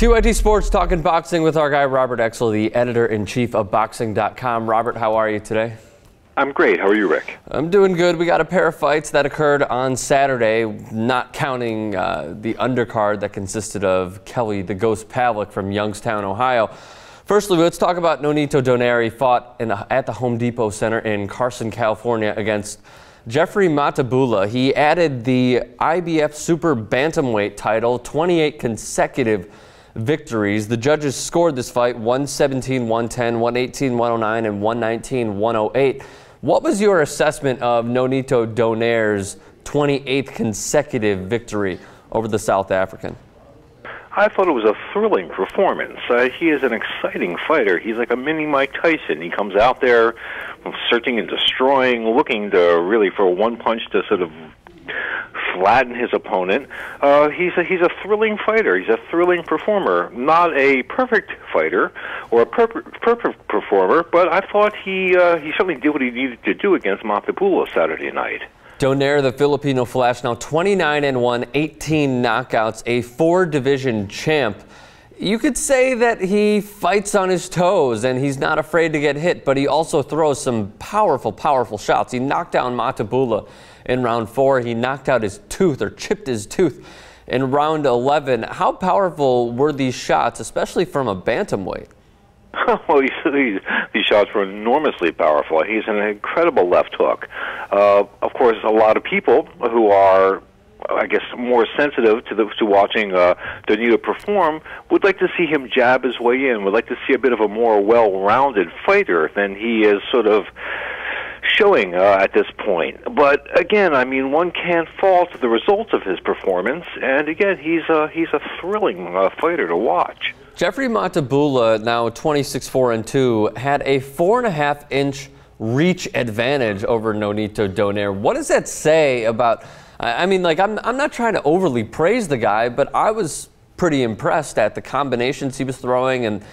TYT Sports talking boxing with our guy Robert Exel, the editor-in-chief of boxing.com. Robert, how are you today? I'm great. How are you, Rick? I'm doing good. We got a pair of fights that occurred on Saturday, not counting the undercard that consisted of Kelly the Ghost Pavlik from Youngstown, Ohio. Firstly, let's talk about Nonito Donaire. He fought at the Home Depot Center in Carson, California against Jeffrey Mathebula. He added the IBF Super Bantamweight title, 28 consecutive victories. The judges scored this fight 117-110, 118-109, and 119-108. What was your assessment of Nonito Donaire's 28th consecutive victory over the South African? I thought it was a thrilling performance. He is an exciting fighter. He's like a mini Mike Tyson. He comes out there searching and destroying, looking to really for one punch to sort of flatten his opponent. He's a thrilling fighter. He's a thrilling performer. Not a perfect fighter or a perfect performer, but I thought he certainly did what he needed to do against Mathebula Saturday night. Donaire, the Filipino Flash, now 29-1, 18 knockouts, a 4-division champ. You could say that he fights on his toes and he's not afraid to get hit, but he also throws some powerful, powerful shots. He knocked down Mathebula in round 4. He knocked out his tooth, or chipped his tooth, in round 11. How powerful were these shots, especially from a bantamweight? Well, these shots were enormously powerful. He's an incredible left hook. Of course, a lot of people who are, I guess, more sensitive to watching Nonito perform would like to see him jab his way in, would like to see a bit of a more well-rounded fighter than he is sort of showing at this point. But again, I mean, one can't fault the results of his performance, and again, he's a thrilling fighter to watch. Jeffrey Mathebula, now 26-4-2, had a 4.5-inch reach advantage over Nonito Donaire. What does that say about? I mean, like, I'm not trying to overly praise the guy, but I was pretty impressed at the combinations he was throwing and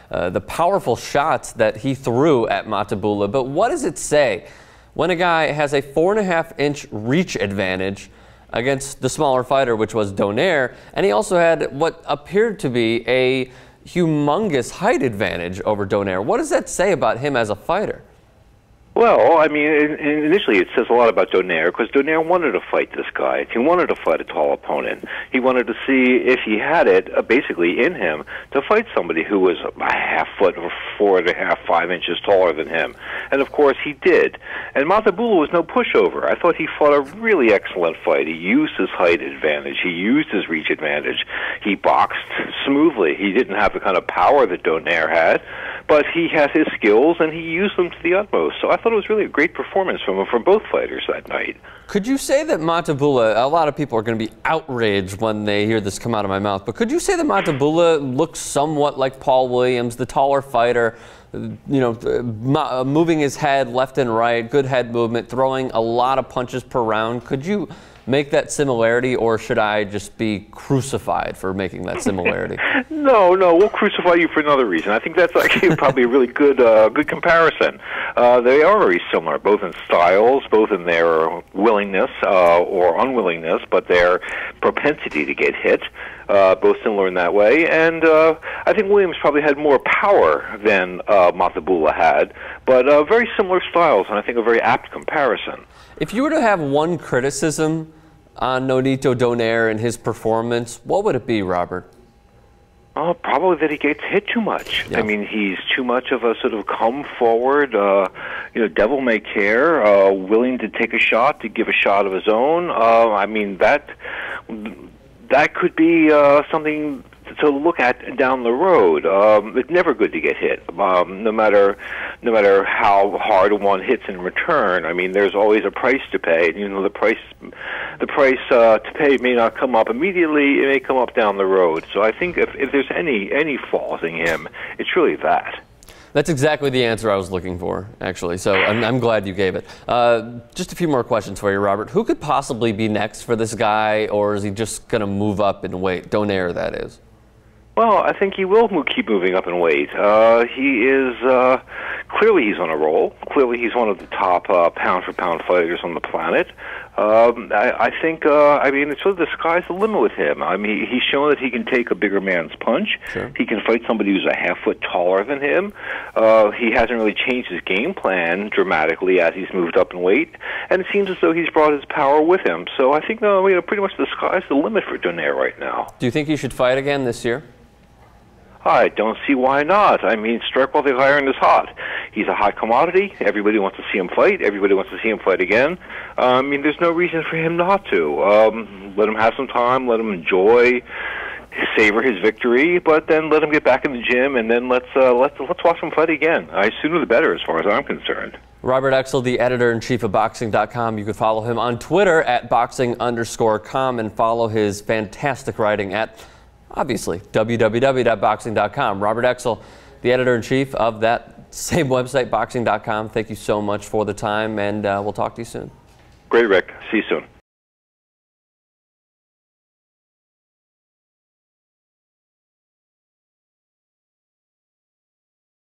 the powerful shots that he threw at Mathebula. But what does it say when a guy has a 4.5-inch reach advantage against the smaller fighter, which was Donaire, and he also had what appeared to be a humongous height advantage over Donaire? What does that say about him as a fighter? Well, I mean, initially it says a lot about Donaire, because Donaire wanted to fight this guy. He wanted to fight a tall opponent. He wanted to see if he had it, basically, in him to fight somebody who was a half foot or 4.5, 5 inches taller than him. And, of course, he did. And Mathebula was no pushover. I thought he fought a really excellent fight. He used his height advantage. He used his reach advantage. He boxed smoothly. He didn't have the kind of power that Donaire had, but he has his skills, and he used them to the utmost. So I thought it was really a great performance from both fighters that night. Could you say that Mathebula, a lot of people are going to be outraged when they hear this come out of my mouth, but could you say that Mathebula looks somewhat like Paul Williams, the taller fighter, you know, moving his head left and right, good head movement, throwing a lot of punches per round? Could you make that similarity, or should I just be crucified for making that similarity? No, we'll crucify you for another reason. I think that's actually probably a really good comparison. They are very similar, both in styles, both in their willingness or unwillingness, but their propensity to get hit, both similar in that way. And I think Williams probably had more power than Mathebula had, but very similar styles, and I think a very apt comparison. If you were to have one criticism on Nonito Donaire and his performance, what would it be, Robert? Probably that he gets hit too much. Yeah. I mean, he's too much of a sort of come forward, devil may care, willing to take a shot, to give a shot of his own. I mean, that could be something to look at down the road. It's never good to get hit, no matter how hard one hits in return. I mean, there's always a price to pay. You know, the price to pay may not come up immediately; it may come up down the road. So I think if there's any fault in him, it's really that. That's exactly the answer I was looking for, actually, so I'm glad you gave it. Just a few more questions for you, Robert. Who could possibly be next for this guy, or is he just going to move up in weight? Donaire, that is. Well, I think he will keep moving up in weight. He is Clearly he's on a roll. Clearly he's one of the top pound-for-pound fighters on the planet. I think, I mean, it's sort of the sky's the limit with him. I mean, he's shown that he can take a bigger man's punch. Sure. He can fight somebody who's a half foot taller than him. He hasn't really changed his game plan dramatically as he's moved up in weight, and it seems as though he's brought his power with him. So I think, pretty much the sky's the limit for Donaire right now. Do you think he should fight again this year? I don't see why not. I mean, strike while the iron is hot. He's a hot commodity. Everybody wants to see him fight. Everybody wants to see him fight again. I mean, there's no reason for him not to. Let him have some time. Let him enjoy, savor his victory, but then let him get back in the gym, and then let's watch him fight again. Sooner the better, as far as I'm concerned. Robert Exel, the editor-in-chief of Boxing.com. You can follow him on Twitter at boxing_com and follow his fantastic writing at, obviously, www.boxing.com. Robert Exel, the editor-in-chief of that same website, boxing.com. Thank you so much for the time, and we'll talk to you soon. Great, Rick. See you soon.